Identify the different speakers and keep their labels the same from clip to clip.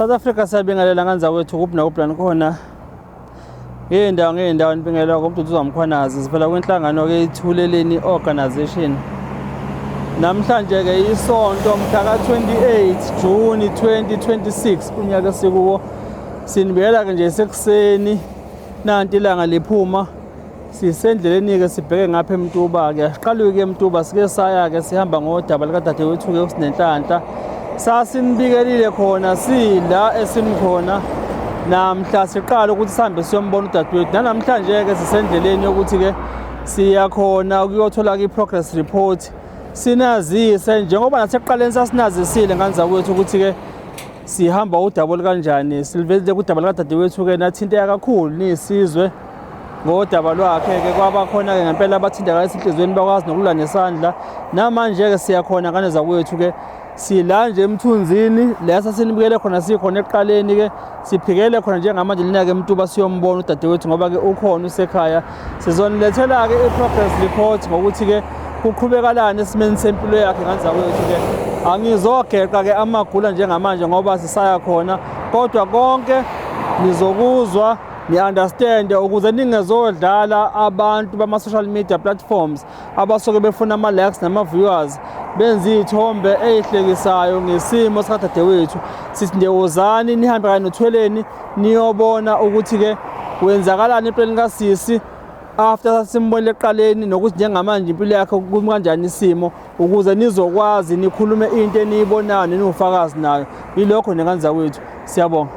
Speaker 1: South Africa siyabingelela ngandzakwethu kuphi nakuphi khona ngeendawo nibingelela kumduduza Mkhwanazi sivela kwinhlangano-ke Ithuleleni Organisation. Namhlanje ke isonto mhla ka-28 Juni 2026 kunyaka esikuwo sinibekela ke nje sekuseni nanti ilanga liphuma sisendleleni ke sibheke ngapha eMtuba ke siqalwe ke eMtuba sike saya ke sihamba ngodaba likadadewethu ke uSinenhlanhla sasinibikelile khona sila esimkhona namhla siqala ukuthi sihambe siyombona udadewethu namhlanje ke sisendleleni yokuthi ke siyakhona ukuyothola ke i-progress report sinazise njengoba nasekuqaleni sasinazisile ngandzakwethu ukuthi ke sihamba udaba kanjani silivele kudaba likadadewethu ke nathinteka kakhulu nisizwe ngodaba lwakhe ke kwaba khona ke ngempela abathinteka esinhlizweni bakwazi nokulula nesandla namanje ke siyakhona ngane zakwethu ke sila nje emthunzini lesa sinibikele khona sikhona eqaleni ke siphikele khona njengamanje lina ke eMtuba siyombona udadewethu ngoba ke ukhona usekhaya sizonilethela ke i-progress report ngokuthi ke kuqhubekalana esimeni sempilo yakhe ngandzakwethu ke angizogeqa ke amagula njengamanje ngoba sisaya khona kodwa konke nizokuzwa ni-understand ukuze ningezodlala abantu bama-social media platforms abasuke befuna ama-likes nama-viewers benza iy'thombe ey'hlekisayo ngesimo sikadadewethu. Sithi ndewozani nihambe kanye noThuleleni niyobona ukuthi ke kwenzakalani empilweni kasisi after sasimbonile eqaleni nokuthi njengamanje impilo yakhe kumi kanjani isimo ukuze nizokwazi nikhulume into eniyibonayo neniwufakazi nayo. Yilokho nekandzakwethu. Siyabonga.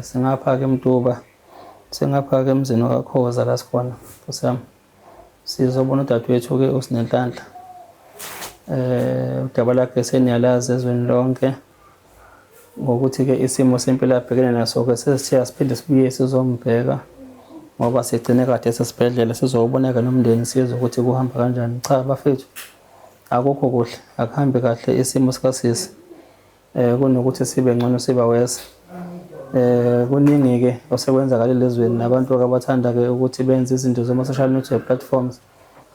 Speaker 1: Singapha ke eMtuba singapha ke emzini kaKhoza la sikhona kusami sizobona udadewethu ke uSinenhlanhla udaba lakhe seniyalazi ezweni lonke ngokuthi ke isimo sempilo abhekene naso ke sesithiya siphinde sibuye sizombheka ngoba sigcine kade esesibhedlela sizoboneka nomndeni sizwe ukuthi kuhamba kanjani. Cha bafethu akukho kuhle akuhambi kahle isimo sikasisi kunokuthi sibe ngcono siba wese. Kuningi ke osekwenzakalile ezweni nabantu abathanda ke ukuthi benze izinto zoma-social media platforms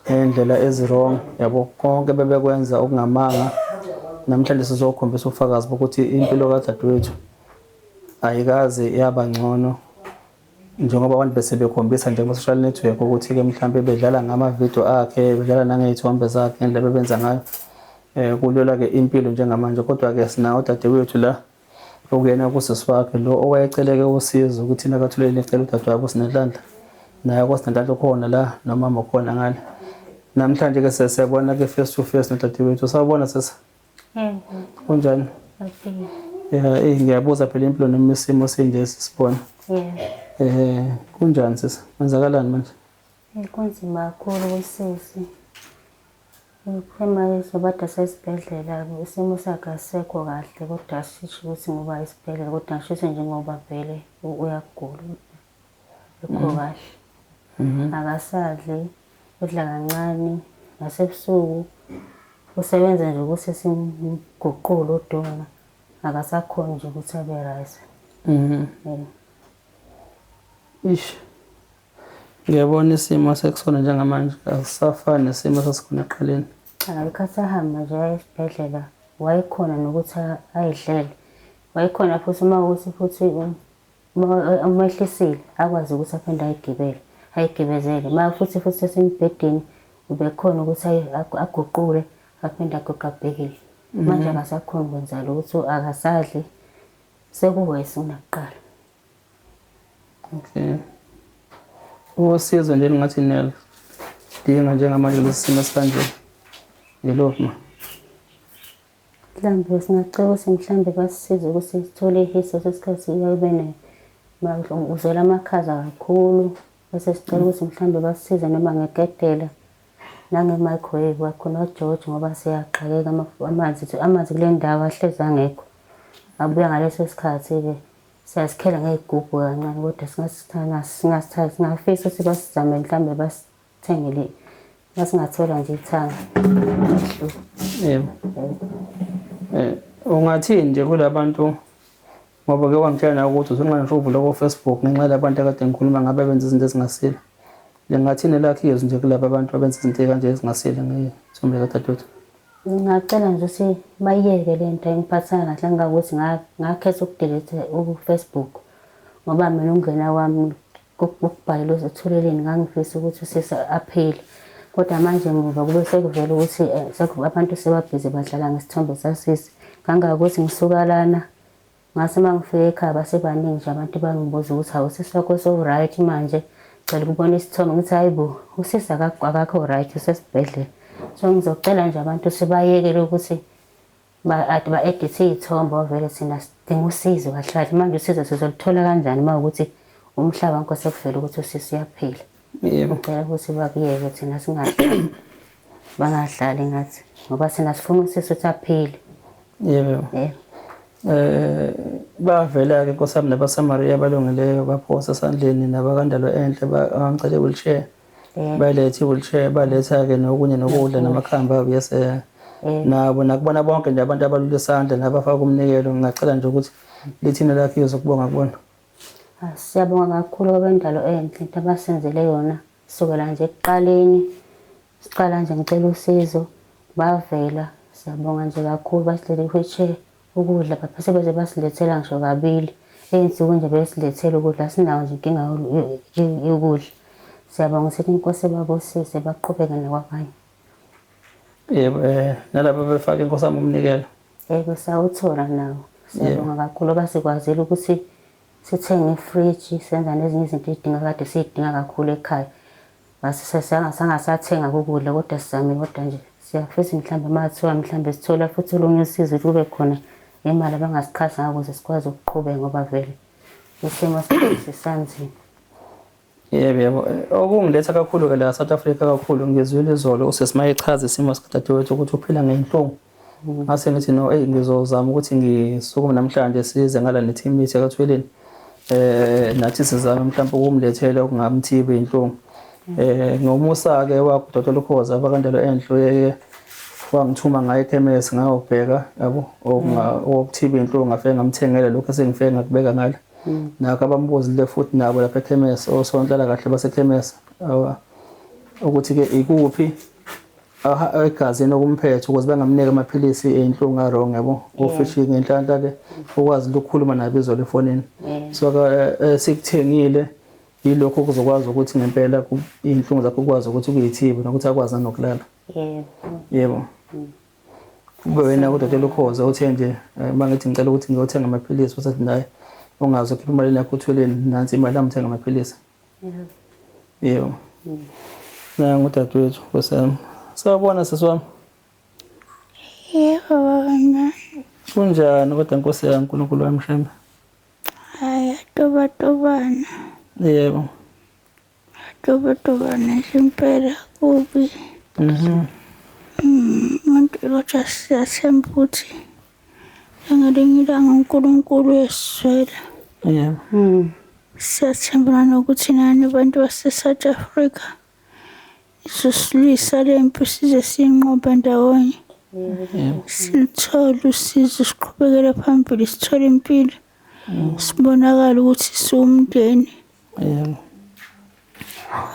Speaker 1: ngendlela ezirong yabo konke bebekwenza okungamanga. Namhlanje sizokhombisa ubufakazi bokuthi impilo kadadewethu ayikaze yaba ngcono njengoba abantu bese bekhombisa nje kuma-social network ukuthi ke mhlambe bedlala ngama-video akhe bedlala nangey'thombe zakhe ngendlela bebenza ngayo kulula ke impilo njengamanje kodwa ke sinawo udadewethu la okuyena kusisi wakhe lo owayeceleke usizo ukuthi nakaThuleleni ecela udadewabo uSinenhlanhla naye kwaSinenhlanhla khona la nomama khona ngale. Namhlanje ke sesiyabona ke face to face nodadewethu. Sawubona sisi. Kunjani? Ngiyabuza phela impilo noma isimo sinje sisibona. Kunjani sisi? Kwenzakalani manje?
Speaker 2: Kunzima kakhulu kusisi. Uphema izobada sesibhedlela isimo sakhe asekho kahle kodwa sisho ukuthi ngoba isibhedlela kodwa ngisho njengoba vele uyagula ekho kahle akasadli udla kancane nasebusuku usebenza nje ukuthi simguqule udona akasakhona nje ukuthi abe right.
Speaker 1: Ngiyabona isimo sekusona njengamanje asisafani nesimo sasikhona eqaleni.
Speaker 2: Akakhathi ahamba nje esibhedlela wayekhona nokuthi ayidlele wayekhona futhi uma ukuthi futhi uma ehlisile akwazi ukuthi aphinde ayigibezele uma futhi sesimbhedeni ubekhona ukuthi aguqule aphinde aguqa abhekile. Manje akasakhona ukwenza lutho akasadli sekuwese unakuqala.
Speaker 1: Okay. Usizo nje ngathi dinga njengamanje lesimo esikanje yilokho
Speaker 2: mhlambe singacela ukuthi mhlambe basisize ukuthi sithole ihiso sesikhathi yabe uzela amakhaza kakhulu bese sicela ukuthi mhlambe basisize noma ngegedela nange-microwave wakhona uGeorge ngoba siyaqhakeka amanzi kule ndawo ahlezi angekho abuya ngaleso sikhathi ke siyasikhela ngey'gubhu kancane kodwa singafisa ukuthi basizame mhlambe basithengele masingathola nje ithanga.
Speaker 1: Yebo. Ungathini nje kulabantu Ngoba ke wangitshela ukuthi usunqane ngisho uvula ko Facebook ngenxa yabantu akade ngikhuluma ngabe benza izinto ezingasile. Lingathini lakho izwi nje kulabo abantu abenza izinto kanje ezingasile ngithombe kadadewethu.
Speaker 2: Ngingacela nje ukuthi bayiyeke le nto engiphathana kahle ngakuthi ngakhetha ukudelete Facebook ngoba mina ungena kwami ukubhalelwa uthuleleni ngangifisa ukuthi usisa aphile. Kodwa manje muva kube sekuvela ukuthi abantu sebabhizi badlala ngesithombe sasisi. Kangakuthi ngisuka lana ngase mangifika ekhaya basebaningi nje abantu bangibuza ukuthi awusisi wakho so right manje cela ukubona isithombe ngithi hayibo usisi akakho right usesibhedlela. So ngizocela nje abantu sibayekele ukuthi ba-edit izithombe vele thina sidinga usizo kahle. Manje usizo sizolithola kanjani uma ukuthi umhlaba wonke sekuvela ukuthi usisi uyaphila.
Speaker 1: Yebo.
Speaker 2: Ngicela ukuthi bakuyeke thina singadlali bangadlali ngathi ngoba thina sifuna usisi ukuthi aphile.
Speaker 1: Yebo. Bavela ke nkosami nabaSamaria balungileyo baphosa esandleni nabakandalo enhle bangicele wheelchair. Balethe wheelchair baletha ke nokunye nokudla namakhamba bese nabo nakubona bonke nje abantu abalula isandla nabafaka umnikelo. Ngicela nje ukuthi lithina lakho izokubonga kubona.
Speaker 2: Siyabonga kakhulu kwabendalo enhle into abasenzele yona sukela nje ekuqaleni siqala nje ngicela usizo bavela. Siyabonga nje kakhulu basilethele wheelchair ukudla baphese beze basilethela ngisho kabili eyinsuku nje besilethela ukudla sinawo nje inkinga yokudla. Siyabonga ukuthi inkosi babusise baqhubeke nakwabanye.
Speaker 1: Yebo nalabo befaka inkosami umnikelo.
Speaker 2: Yebo sawuthola nawo. Siyabonga kakhulu basikwazile ukuthi sithenge ifridge senza nezinye izinto ezidinga kade sidinga kakhulu ekhaya. Base sangasathenga ukudla kodwa sizamile kodwa nje siyafisa mhlawumbe mathiwa mhlawumbe sithola futhi olunye usizo ukuthi kube khona imali abangasikhasa ukuze sikwazi ukuqhubeka ngoba vele isimo sisanzima.
Speaker 1: Yebo okungiletha kakhulu ke la South Africa kakhulu ngizwile izolo usesimaye echaza isimo sikadadewethu ukuthi uphila ngenhlungu. Ngase ngithi no ngizozama ukuthi ngisukume namhlanje size ngala ne-team meeting akathweleni. Nathi sizame mhlawumbe ukumlethela okungamthibe inhlungu. Ngomusa ke wakho Dr. Lukhoza abakandalo enhle wangithuma ngaye ekhemesi ngayobheka yabo okuthiba inhlungu ngafike ngamthengela lokho esengifike ngakubeka ngala. Nakho abambuzile futhi nabo lapha ekhemesi osonhlala kahle basekhemesi ukuthi ke ikuphi egazini okumphethe ukuze bangamnika amaphilisi einhlungu arong yabo ofishing enhlanhla le ukwazi ukukhuluma nabo izolo efonini. So sikuthengile yilokho kuzokwazi ukuthi ngempela inhlungu zakho ukwazi ukuthi ukuyithibe nokuthi akwazi nokulala. Yebo. Kube wena uDr. Lukhoza uthe nje mangithi ngicela ukuthi ngiyothenga amaphilisi usathi naye ungazi ukhipha imali yakho uthweleni nansi imali yamthenga amaphilisi. Yebo. Na ngudadewethu wesami. Sawubona siswami.
Speaker 3: Yebo baba.
Speaker 1: Kunjani kodwa Nkosi yami uNkulunkulu wamshemba?
Speaker 3: Hayi tobana.
Speaker 1: Yebo.
Speaker 3: Tobana impela kubi. Manje kodwa siyathemba ukuthi ngelinye ilanga uNkulunkulu uyasizwela.
Speaker 1: Yebo.
Speaker 3: Siyathemba nokuthi nani abantu base-South Africa sisilisa le mpi size siyinqobe ndawonye. Sithole usizo siqhubekele phambili sithole impilo. Sibonakala ukuthi siwumndeni.
Speaker 1: Yebo.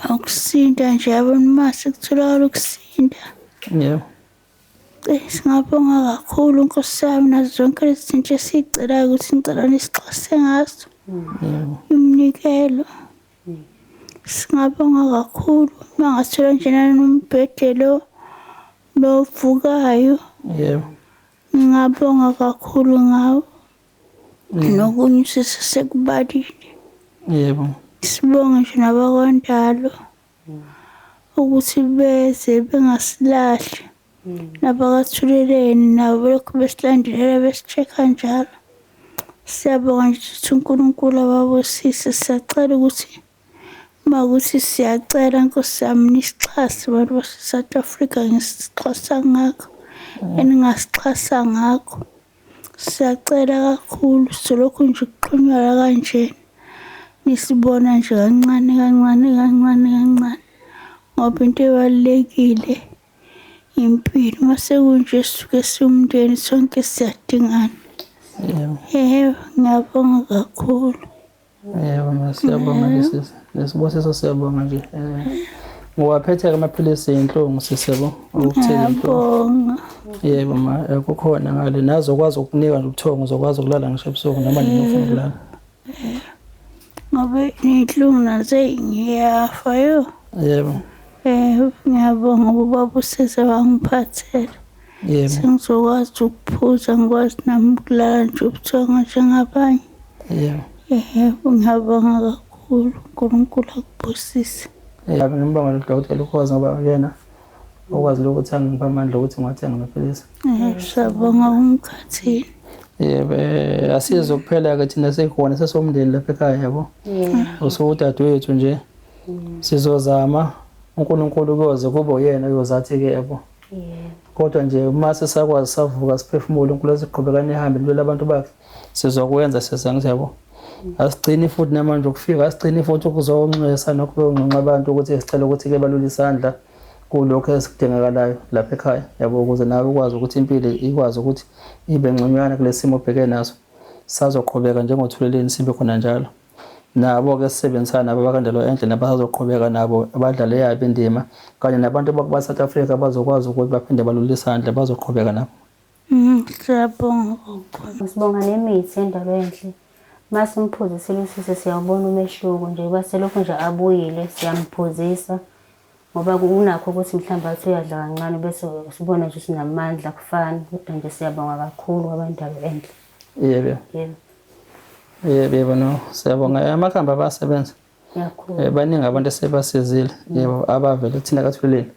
Speaker 3: Akusinda nje abantu mase kutholakala ukusinda.
Speaker 1: Yebo.
Speaker 3: Singabonga kakhulu Nkosi yami nazo zonke lezi zinto esicelayo ukuthi ngicela nisixhase ngazo. Umnikelo. Singabonga kakhulu mangasithola njena nombhedelo lovukayo.
Speaker 1: Yebo.
Speaker 3: Ngingabonga kakhulu ngawo. Nokunye usisi sekubalile.
Speaker 1: Yebo.
Speaker 3: Sibonga nje nabakondalo ukuthi beze bengasilahli. Nabakathuleleni nabo lokhu besilandelela besi-check-a njalo. Siyabonga nje ukuthi uNkulunkulu ababusise. Siyacela ukuthi makuthi siyacela Nkosi yami nisixhase abantu base-South Africa ngesixhasa ngakho eningasixhasa ngakho. Siyacela kakhulu solokhu nje kuxhunywa kanje nisibona nje kancane ngoba into ebalulekile impilo mase kunje sisuke siwumndeni sonke siyadingana. Yebo, ngiyabonga kakhulu.
Speaker 1: Yebo, siyabonga lesibusiso siyabonga nje. Ngiwaphethe-ke amaphilisi ey'nhlungu sisebo ukuthela inhlungu.
Speaker 3: Ngiyabonga.
Speaker 1: Yebo kukhona ngale nazokwazi ukukunika nje ubuthongo uzokwazi ukulala ngisho ebusuku noma nini ufuna ukulala.
Speaker 3: Ngoba iy'nhlungu nazo ngiyafa yo.
Speaker 1: Yebo.
Speaker 3: Ngiyabonga ubaba usize wangiphathela.
Speaker 1: Yebo.
Speaker 3: Sengizokwazi ukuphuza ngikwazi nami ukulala nje ubuthongo njengabanye.
Speaker 1: Yebo.
Speaker 3: Ngiyabonga kakhulu, uNkulunkulu akubusise.
Speaker 1: Ngibonga lo-Dr. Ukhozi ngoba yena okwazi ukuthi angiphe amandla ukuthi ngiwathenga amaphilisi.
Speaker 3: Siyabonga umkhathini.
Speaker 1: Yebo, asize kuphela-ke thina sekhona sesomndeni lapha ekhaya yabo. Usudadewethu nje. Sizozama uNkulunkulu kuyoze kube uyena uyozathi-ke yabo. Kodwa nje uma sesakwazi savuka siphefumule uNkulunkulu siqhubeka nihambe nilwela abantu bakhe sizokwenza sezangithi yabo. Asigcini futhi namanje ukufika asigcini futhi ukuzoncwesa nokunqonqa abantu ukuthi sicela ukuthi-ke balule isandla kulokho esikudingakalayo lapha ekhaya yabo ukuze nawe ukwazi ukuthi impilo ikwazi ukuthi ibe ngconywana kule simo obhekene naso sazoqhubeka njengothuleleni sibe khona njalo nabo-ke sisebenzisana nabo abakandelwa endle nabasazoqhubeka nabo abadlale yabo indima kanye nabantu ba-South Africa bazokwazi ukuthi baphinde balule isandla bazoqhubeka nabo.
Speaker 3: Siyabonga.
Speaker 2: Sibonga nemithi endalo enhle. Mase umphuzisile usise siyabona umehluko nje baselokhu nje abuyile siyamphuzisa ngoba kunakho ukuthi mhlawumbe athi uyadla kancane bese sibona nje sinamandla kufana kodwa nje siyabonga kakhulu abandalo enhle.
Speaker 1: Yebo. Yebo no siyabonga amakhamba abasebenza.
Speaker 2: Yakhulu.
Speaker 1: Baningi abantu esebasizile yebo abavele kuthina kathuleni.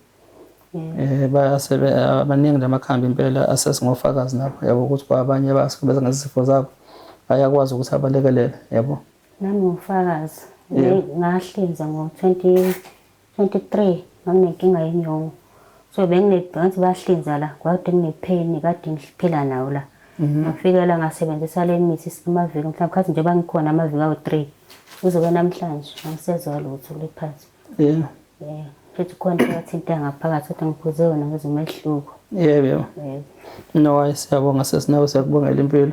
Speaker 1: Baningi lamakhambi impela asesingofakazi nabo yabo ukuthi kwabanye basebeza ngezifo zabo ayakwazi ukuthi abalekelele yabo.
Speaker 2: Nami ngufakazi ngahlinza ngo-2023 nganginenkinga yenyongo so benginebhanti bahlinza la kwade nginepain kade ngiphila nawo la ngafika la ngasebenzisa le mithi amaviki mhlawumbe khathi nje bangikhona amaviki awu3 kuzobe namhlanje angisezwa lutho lephansi. Futhi khona yathinta ngaphakathi kodwa ngiphuze yona ngezimehluko.
Speaker 1: Yebo. No siyabonga sesinawe siyakubongela impilo.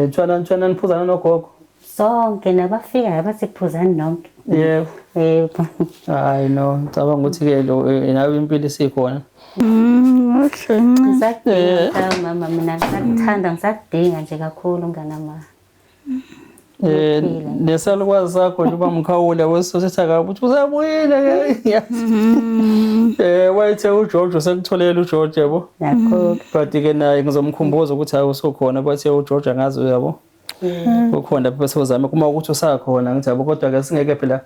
Speaker 1: Tshwana niphuzana nogogo.
Speaker 2: Sonke nabafika basephuzani nonke.
Speaker 1: Yebo. Hayi no ngicabanga ukuthi-ke lo nawe impilo isikhona.
Speaker 2: Ngisakudinga mama mina ngisakuthanda ngisakudinga nje kakhulu nganama.
Speaker 1: Nesalukwazi sakho nje uba mkhawule wesithatha kabi uthi uzabuyile wayethe uJojo sekutholela uJojo yabo.
Speaker 2: Yakho.
Speaker 1: But-ke naye ngizomkhumbuza ukuthi awusokhona bathe uJojo ngazi yabo. Ukhona bese uzame kuma ukuthi usakhona ngithi yabo kodwa-ke singeke phela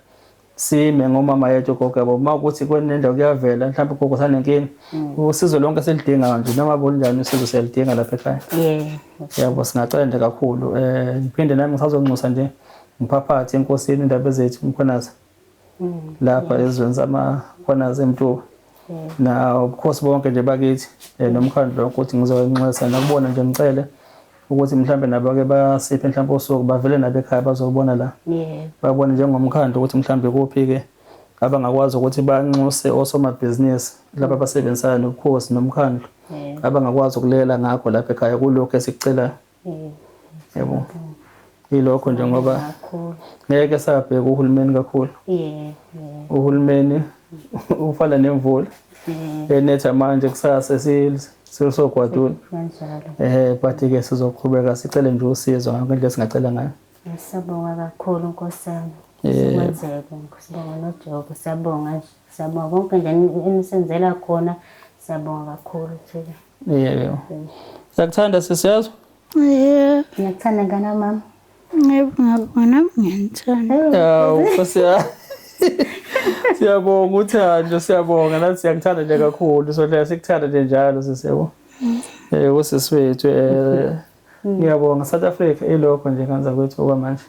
Speaker 1: sime ngomama yethu gogo yabo uma ukuthi kwenendawo kuyavela mhlawumbe gogo sanenkinga usizo lonke silidinga nje noma bonjani usizo siyalidinga lapha ekhaya. Yabo singacela nje kakhulu ngiphinde nami ngisazonxusa nje ngiphaphathe enkosini indaba zethu umkhonazi lapha ezweni zamakhonazi emntu na of bonke nje bakithi nomkhandlo ukuthi ngizowenxusa nakubona nje ngicele ukuthi mhlambe nabo-ke basiphe mhlawumbe usuku bavele nabo ekhaya bazobona la. Babone njengomkhandlo ukuthi mhlambe kuphi-ke abangakwazi ukuthi banxuse osomabhizinisi laba abasebenzisana nobukhosi nomkhandlo abangakwazi ukulela ngakho lapha ekhaya kulokho esikucelayo. Yebo. Yilokho nje ngoba ngeke sabheka uhulumeni kakhulu. Uhulumeni ufana nemvula enetha manje kusasa sesogwadula. But-ke sizoqhubeka sicele nje usizo ngendlela singacela ngayo.
Speaker 2: Siyabonga kakhulu Nkosi yami. Sikwenzeke sibonga noJogo siyabonga nje siyabonga konke nje enisenzela khona siyabonga kakhulu thina.
Speaker 1: Yebo. Siyakuthanda sisiyazwa?
Speaker 2: Ngiyakuthanda ngana mama.
Speaker 3: Ngibonga nami ngiyanithanda.
Speaker 1: Nkosi siyabonga uthando siyabonga nathi siyakuthanda nje kakhulu so la sikuthanda nje njalo sisebo. Usisi wethu ngiyabonga South Africa ilokho nje kanza kwethu okwamanje.